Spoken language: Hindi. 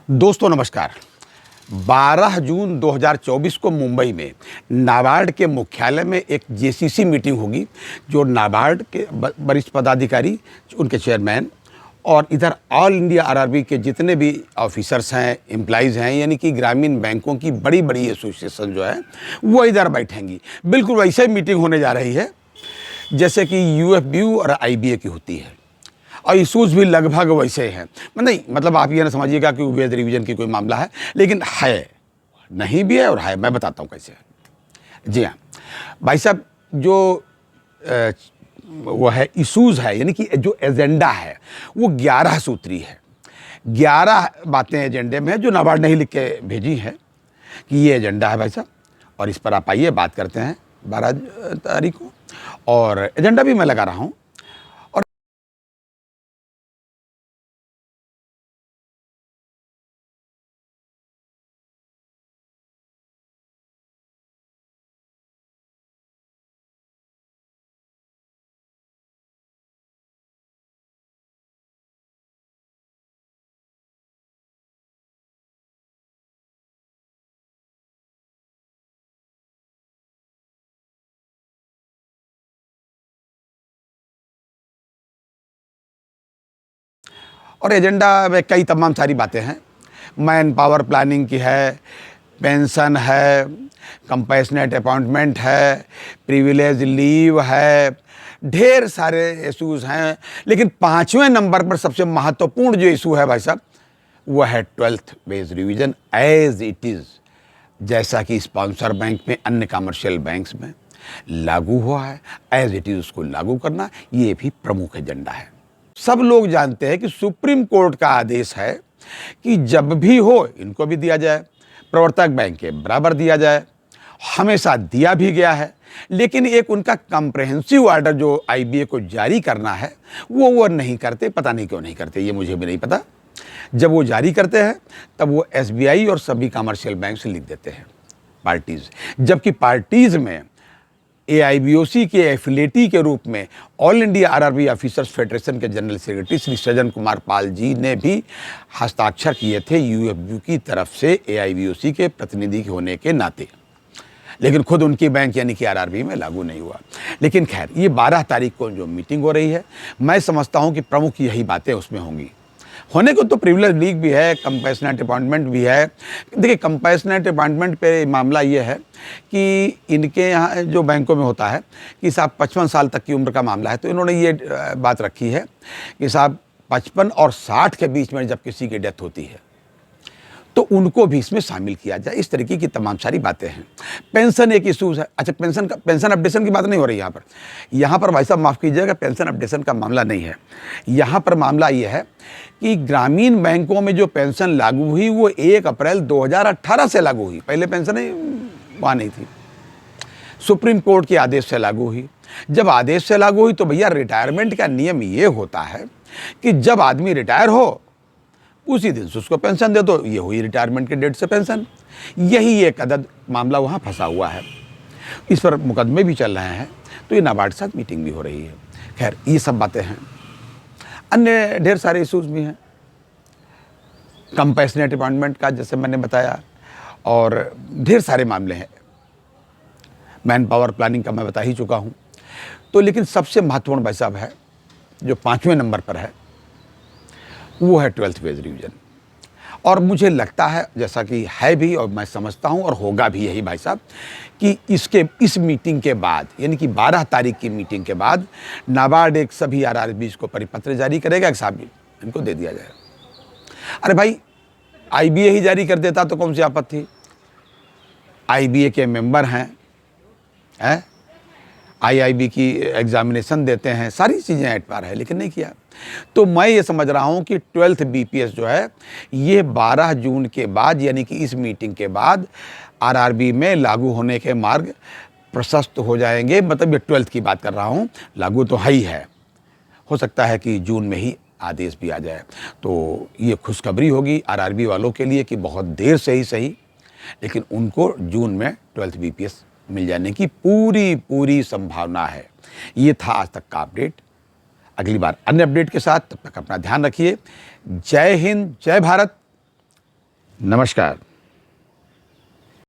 दोस्तों नमस्कार। 12 जून 2024 को मुंबई में नाबार्ड के मुख्यालय में एक जेसीसी मीटिंग होगी, जो नाबार्ड के वरिष्ठ पदाधिकारी, उनके चेयरमैन और इधर ऑल इंडिया आरआरबी के जितने भी ऑफिसर्स हैं, एम्प्लॉइज़ हैं, यानी कि ग्रामीण बैंकों की बड़ी बड़ी एसोसिएशन जो है वो इधर बैठेंगी। बिल्कुल वैसे मीटिंग होने जा रही है जैसे कि यूएफबीयू और आईबीए की होती है, और इशूज़ भी लगभग वैसे हैं। नहीं मतलब आप ये ना समझिएगा कि वेज रिवीजन की कोई मामला है, लेकिन है, नहीं भी है और है। मैं बताता हूँ कैसे है। जी हाँ भाई साहब, जो वो है इशूज़ है, यानी कि जो एजेंडा है वो 11 सूत्री है। 11 बातें एजेंडे में है जो नाबार्ड ने ही लिख के भेजी है कि ये एजेंडा है भाई साहब, और इस पर आप आइए बात करते हैं 12 तारीख को। और एजेंडा भी मैं लगा रहा हूँ। और एजेंडा में कई तमाम सारी बातें हैं। मैन पावर प्लानिंग की है, पेंशन है, कंपैशनेट अपॉइंटमेंट है, प्रिविलेज लीव है, ढेर सारे इशूज़ हैं। लेकिन 5वें नंबर पर सबसे महत्वपूर्ण जो इशू है भाई साहब, वो है 12th wage revision as it is, जैसा कि स्पॉन्सर बैंक में, अन्य कमर्शियल बैंक्स में लागू हुआ है, एज इट इज़ उसको लागू करना, ये भी प्रमुख एजेंडा है। सब लोग जानते हैं कि सुप्रीम कोर्ट का आदेश है कि जब भी हो इनको भी दिया जाए, प्रवर्तक बैंक के बराबर दिया जाए, हमेशा दिया भी गया है। लेकिन एक उनका कम्प्रहेंसिव ऑर्डर जो आईबीए को जारी करना है वो नहीं करते। पता नहीं क्यों नहीं करते, ये मुझे भी नहीं पता। जब वो जारी करते हैं तब वो एसबीआई और सभी कमर्शियल बैंक से लिख देते हैं पार्टीज़, जबकि पार्टीज़ में एआईबीओसी के एफिलेटी के रूप में all India RRB officers federation के जनरल सेक्रेटरी श्री सज्जन कुमार पाल जी ने भी हस्ताक्षर किए थे यूएफबीयू की तरफ से एआईबीओसी के प्रतिनिधि होने के नाते। लेकिन खुद उनकी बैंक यानी कि आरआरबी में लागू नहीं हुआ। लेकिन खैर, ये 12 तारीख को जो मीटिंग हो रही है, मैं समझता हूँ कि प्रमुख यही बातें उसमें होंगी। होने को तो प्रिविलेज लीग भी है, कंपैशनेट अपॉइंटमेंट भी है। देखिए, कंपैशनेट अपॉइंटमेंट पे मामला ये है कि इनके यहाँ जो बैंकों में होता है कि साहब 55 साल तक की उम्र का मामला है, तो इन्होंने ये बात रखी है कि साहब 55 और 60 के बीच में जब किसी की डेथ होती है तो उनको भी इसमें शामिल किया जाए। इस तरीके की तमाम सारी बातें हैं। पेंशन एक इशूज़ है। अच्छा, पेंशन अपडेशन की बात नहीं हो रही यहाँ पर। यहाँ पर भाई साहब माफ़ कीजिएगा, पेंशन अपडेशन का मामला नहीं है। यहाँ पर मामला ये है कि ग्रामीण बैंकों में जो पेंशन लागू हुई वो 1 अप्रैल 2018 से लागू हुई। पहले पेंशन वहाँ नहीं थी, सुप्रीम कोर्ट के आदेश से लागू हुई। जब आदेश से लागू हुई तो भैया रिटायरमेंट का नियम ये होता है कि जब आदमी रिटायर हो उसी दिन से उसको पेंशन दे दो। ये हुई रिटायरमेंट के डेट से पेंशन। यही एक अदद मामला वहाँ फंसा हुआ है। इस पर मुकदमे भी चल रहे हैं, तो ये नाबार्ड के साथ मीटिंग भी हो रही है। खैर, ये सब बातें हैं। अन्य ढेर सारे इशूज़ भी हैं, कंपैशनेट अपॉइंटमेंट का जैसे मैंने बताया, और ढेर सारे मामले हैं। मैन पावर प्लानिंग का मैं बता ही चुका हूँ। तो लेकिन सबसे महत्वपूर्ण भाई साहब है, जो 5वें नंबर पर है, वो है 12th वेज रिवीजन। और मुझे लगता है, जैसा कि है भी और मैं समझता हूँ और होगा भी यही भाई साहब, कि इस मीटिंग के बाद, यानी कि 12 तारीख की मीटिंग के बाद नाबार्ड एक सभी आरआरबीज को परिपत्र जारी करेगा कि साहब इनको दे दिया जाए। अरे भाई, आईबीए ही जारी कर देता तो कौन सी आपत्ति थी? आईबीए के मेंबर हैं, आईआईबी की एग्जामिनेशन देते हैं, सारी चीज़ें एट पार है, लेकिन नहीं किया। तो मैं ये समझ रहा हूँ कि 12th बीपीएस जो है ये 12 जून के बाद, यानी कि इस मीटिंग के बाद आरआरबी में लागू होने के मार्ग प्रशस्त हो जाएंगे। मतलब ये 12th की बात कर रहा हूँ, लागू तो है ही है। हो सकता है कि जून में ही आदेश भी आ जाए। तो ये खुशखबरी होगी आरआरबी वालों के लिए कि बहुत देर से ही सही, लेकिन उनको जून में 12th बीपीएस मिल जाने की पूरी संभावना है। ये था आज तक का अपडेट। अगली बार अन्य अपडेट के साथ, तब तक अपना ध्यान रखिए। जय हिंद, जय भारत, नमस्कार।